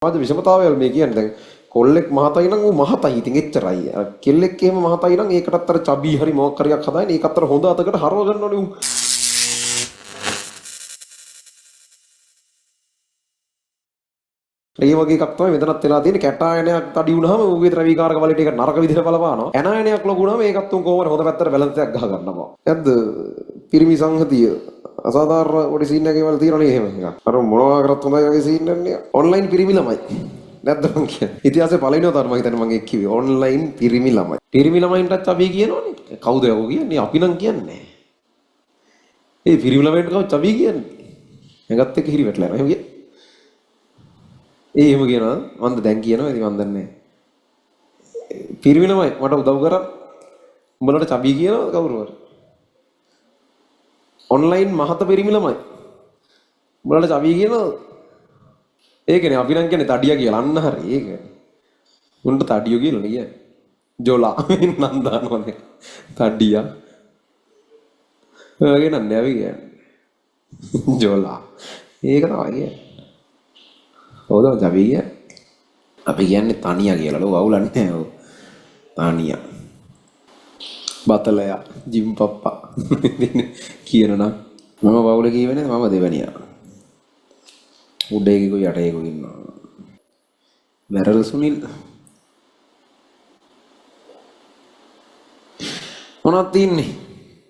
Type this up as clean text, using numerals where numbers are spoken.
සමාජ විෂමතාවය මේ කියන්නේ දැන් කොල්ලෙක් මහතයි නම් ඌ මහතයි ඉතින් එච්චරයි. කෙල්ලෙක් එහෙම මහතයි නම් ඒකටත් අර චබී හරි මොකක් හරියක් හදාගෙන ඒකත් අර හොඳ අතකට හරව ගන්න ඕනේ ඌ. ඒ වගේ එකක් තමයි මෙතනත් වෙලා තියෙන්නේ. කැටායනයක් තඩි වුණාම ඌගේ ද්‍රවීකාරක බලයට ඒක නරක විදිහට බලපානවා. ඇනායනයක් ලොකු වුණාම ඒකත් උන් කොහොමද හොඳ පැත්තට බැලන්ස් එකක් ගහ ගන්නවා. නැද්ද? පිරිමි සංහතිය අසාධාරණ පොඩි සීන් එකක් වල තියෙනනේ එහෙම එකක්. අර මොනවා කරත් හොඳයි වගේ සීන් එකක්. ඔන්ලයින් පිරිමි ළමයි. නැද්ද මං කියන්නේ. ඉතිහාසයේ පළවෙනිව තමයි මම හිතන්නේ මම ඒක කිව්වේ. ඔන්ලයින් පිරිමි ළමයි. පිරිමි ළමයින්ටත් අපි කියනවනේ. කවුද යකෝ කියන්නේ? අපි නම් කියන්නේ. ඒ පිරිමි ළමයින්ට කවුද අපි කියන්නේ? එඟත් එක්ක හිරි වැටලා යනවා. එහෙම කියන්නේ. එහෙම කියනවා. මන්ද දැන් කියනවා. ඉතින් මන් දන්නේ නැහැ. පිරිමි ළමයි මට උදව් කරා. උඹලට චබී කියනවා කවුරු හරි. ඔන්ලයින් මහත පිරිමි ළමයි. උඹලට චබී කියනවා. ඒකනේ අපි නම් කියන්නේ තඩියා කියලා. අන්න හරි ඒක. උන්ට තඩියෝ කියලා නේ කියන්නේ. ජොලා නම් දානවනේ. තඩියා. ඔයගේ නන්නේ අපි කියන්නේ. ජොලා. ඒක තමයි කියන්නේ. හොදම චබී කියන්නේ. අපි කියන්නේ තනියා කියලා. ලෝ අවුලක් නැහැ ඔව්. තනියා. බතලයා ජිම් පප්පා කියනනම් මම බවුල කියවෙන්නේ මම දෙවනියා. උඩේකෝ යටේකෝ ඉන්නවා. මැරල් සුනිල් මොනවද තින්නේ?